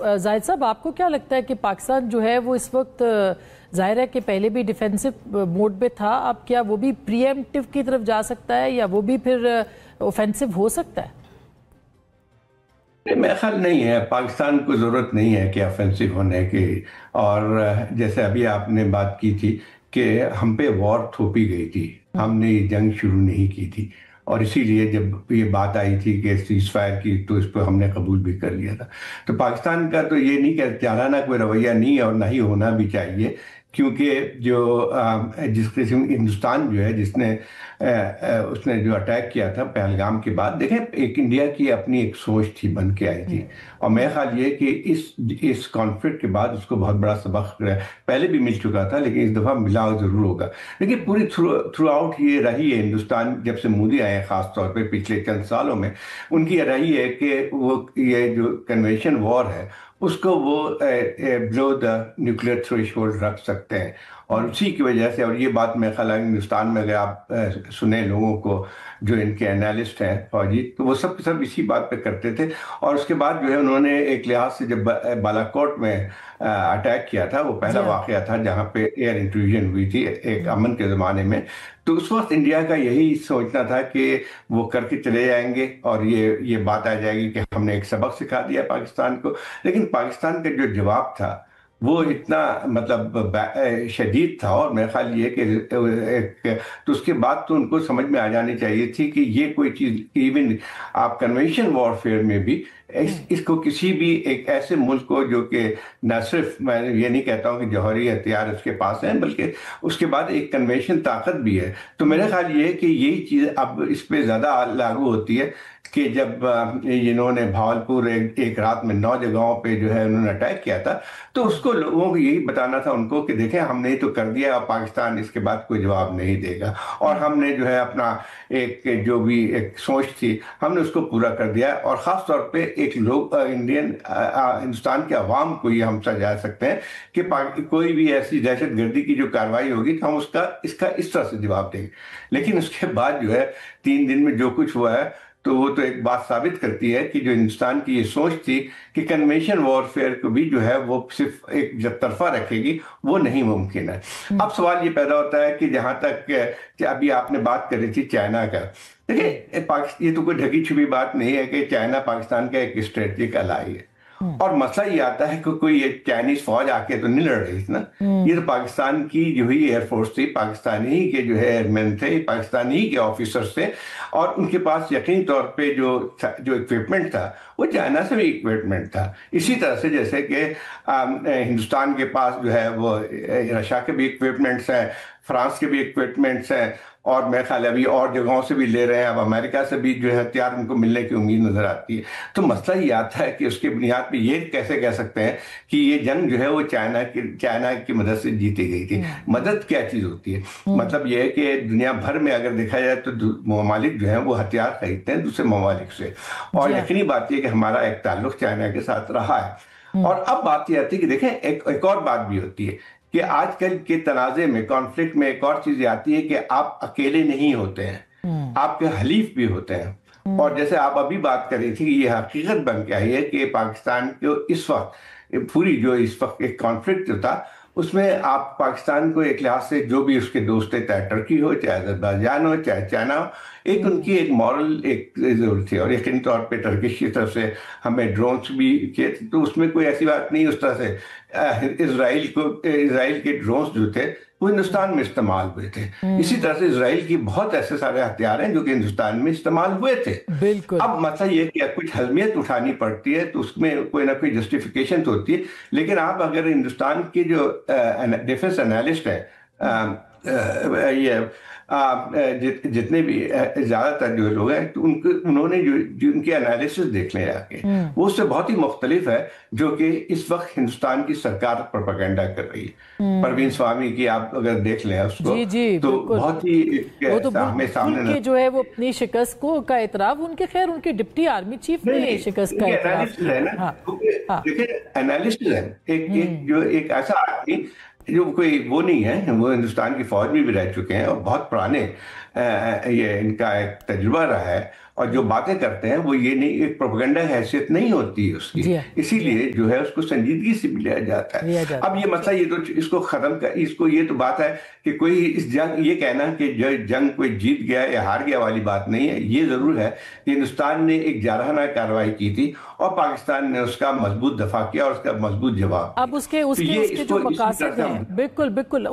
जाहिद साहब, आपको क्या लगता है कि पाकिस्तान जो है वो इस वक्त जाहिर है कि पहले भी डिफेंसिव मोड पे था, अब क्या वो भी प्रीएम्प्टिव की तरफ जा सकता है या वो भी फिर ऑफेंसिव हो सकता है? मेरा ख्याल नहीं है, पाकिस्तान को ज़रूरत नहीं है कि ऑफेंसिव होने की। और जैसे अभी आपने बात की थी कि हम पे वॉर थोपी गई थी, हमने ये जंग शुरू नहीं की थी। और इसीलिए जब ये बात आई थी कि सीज फायर की, तो इस पर हमने कबूल भी कर लिया था। तो पाकिस्तान का तो ये नहीं कह चालाना कोई रवैया नहीं है और ना ही होना भी चाहिए। क्योंकि जो जिस किस्म हिंदुस्तान जो है, जिसने उसने जो अटैक किया था पहलगाम के बाद, देखें एक इंडिया की अपनी एक सोच थी, बन के आई थी। और मेरा ख्याल ये कि इस कॉन्फ्लिक्ट के बाद उसको बहुत बड़ा सबक पहले भी मिल चुका था, लेकिन इस दफ़ा मिला ज़रूर होगा। लेकिन पूरी थ्रू आउट ये रही है हिंदुस्तान, जब से मोदी आए हैं ख़ास तौर पे पिछले चंद सालों में, उनकी ये रही है कि वो ये जो कन्वेंशन वॉर है उसको वो बिलो द न्यूक्लियर थ्रेशोल्ड रख सकते हैं। और उसी की वजह से, और ये बात मैं ख्याल हिंदुस्तान में अगर आप सुने लोगों को, जो इनके एनालिस्ट हैं फौजी, तो वो सब इसी बात पे करते थे। और उसके बाद जो है उन्होंने एक लिहाज से जब बालाकोट में अटैक किया था, वो पहला वाकया था जहाँ पे एयर इंट्रूजन हुई थी एक अमन के ज़माने में। तो उस वक्त इंडिया का यही सोचना था कि वो करके चले जाएंगे और ये बात आ जाएगी कि हमने एक सबक सिखा दिया पाकिस्तान को। लेकिन पाकिस्तान का जो जवाब था वो इतना मतलब शदीद था। और मेरा ख्याल ये कि तो उसके बाद तो उनको समझ में आ जानी चाहिए थी कि ये कोई चीज़, इवन आप कन्वेंशन वॉरफेयर में भी इसको किसी भी एक ऐसे मुल्क को, जो कि न सिर्फ, मैं ये नहीं कहता हूँ कि जौहरी हथियार उसके पास हैं, बल्कि उसके बाद एक कन्वेंशन ताकत भी है। तो मेरा ख्याल ये है कि यही चीज़ अब इस पे ज़्यादा लागू होती है कि जब इन्होंने भावलपुर एक रात में 9 जगहों पे जो है उन्होंने अटैक किया था, तो उसको लोगों को यही बताना था उनको कि देखें हमने तो कर दिया और पाकिस्तान इसके बाद कोई जवाब नहीं देगा। और हमने जो है अपना एक जो भी एक सोच थी हमने उसको पूरा कर दिया। और ख़ास तौर पे एक लोग हिंदुस्तान के अवाम को ये हम समझा सकते हैं कि कोई भी ऐसी दहशतगर्दी की जो कार्रवाई होगी तो हम इसका इस तरह से जवाब देंगे। लेकिन उसके बाद जो है 3 दिन में जो कुछ हुआ है, तो वो तो एक बात साबित करती है कि जो हिंदुस्तान की ये सोच थी कि कन्वेंशन वॉरफेयर को भी जो है वो सिर्फ एक जब तरफा रखेगी, वो नहीं मुमकिन है। अब सवाल ये पैदा होता है कि जहां तक कि अभी आपने बात करी थी चाइना का, देखिए ये तो कोई ढकी छुपी बात नहीं है कि चाइना पाकिस्तान का एक स्ट्रेटेजिक अलाई है। और मसला ये आता है कि कोई ये चाइनीज फौज आके तो नहीं लड़ रही थी ना, ये तो पाकिस्तान की जो ही एयरफोर्स थी, पाकिस्तानी ही के जो है एयरमैन थे, पाकिस्तानी ही के ऑफिसर्स थे। और उनके पास यकीनी तौर पे जो इक्विपमेंट था वो चाइना से भी इक्विपमेंट था। इसी तरह से जैसे कि हिंदुस्तान के पास जो है वो रशिया के भी इक्विपमेंट्स हैं, फ्रांस के भी इक्विपमेंट्स हैं, और मेरे ख्याल अभी और जगहों से भी ले रहे हैं। अब अमेरिका से भी जो है हथियार उनको मिलने की उम्मीद नजर आती है। तो मसला ये आता है कि उसकी बुनियाद पे ये कैसे कह सकते हैं कि ये जंग जो है वो चाइना की मदद से जीती गई थी। मदद क्या चीज होती है? मतलब ये है कि दुनिया भर में अगर देखा जाए तो ममालिक जो है वो हथियार खरीदते हैं दूसरे ममालिक से। और यकीनी बात यह कि हमारा एक ताल्लुक चाइना के साथ रहा है। और अब बात यह आती है कि देखें एक और बात भी होती है कि आजकल के तनाज़े में, कॉन्फ्लिक्ट में एक और चीज आती है कि आप अकेले नहीं होते हैं, आपके हलीफ भी होते हैं। और जैसे आप अभी बात कर रही थी कि ये हकीकत बन के आई है कि पाकिस्तान को इस वक्त पूरी जो इस वक्त एक कॉन्फ्लिक्ट जो था उसमें आप पाकिस्तान को एक लिहाज से जो भी उसके दोस्त है, चाहे टर्की हो, चाहे अजरबैजान हो, चाहे चाइना हो, एक उनकी एक मॉरल एक जरूरत थी। और यकीनी तौर पे टर्किश की तरफ से हमें ड्रोन्स भी किए, तो उसमें कोई ऐसी बात नहीं। उस तरह से इसराइल के ड्रोन्स जो थे वो हिंदुस्तान में इस्तेमाल हुए थे। इसी तरह से इसराइल की बहुत ऐसे सारे हथियार हैं जो कि हिंदुस्तान में इस्तेमाल हुए थे। बिल्कुल। अब मतलब ये कि कुछ हजमियत उठानी पड़ती है तो उसमें कोई ना कोई जस्टिफिकेशन तो होती है। लेकिन आप अगर हिंदुस्तान के जो डिफेंस एनालिस्ट है, ये जितने भी ज्यादातर जो लोग हैं, तो उन्होंने जो उनके एनालिसिस देख लें आके, वो उससे बहुत ही मुख्तलिफ है जो कि इस वक्त हिंदुस्तान की सरकार प्रोपेगेंडा कर रही है। परवीन स्वामी की आप अगर देख लें उसको, जी जी, तो बिल्कुल। बहुत ही वो तो सामने जो है वो अपनी शिकस्त को का एतराफ, उनके खैर उनके डिप्टी आर्मी चीफ ने शिकस्त का एतराफ किया। देखिए एनालिस्ट है, एक ऐसा आदमी जो कोई वो नहीं है, वो हिंदुस्तान की फौज में भी रह चुके हैं और बहुत पुराने ये इनका एक तजुर्बा रहा है। और जो बातें करते हैं वो ये नहीं, एक प्रोपेगेंडा हैसियत नहीं होती है उसकी, इसीलिए जो है उसको संजीदगी से लिया जाता है। अब ये मसला, ये तो इसको खत्म कर, इसको ये तो बात है कि कोई इस जंग, ये कहना कि जो जंग कोई जीत गया या हार गया वाली बात नहीं है। ये जरूर है कि हिंदुस्तान ने एक जारहाना कार्रवाई की थी और पाकिस्तान ने उसका मजबूत दफा किया और उसका मजबूत जवाब। अब उसके जो मकासद हैं, बिल्कुल बिल्कुल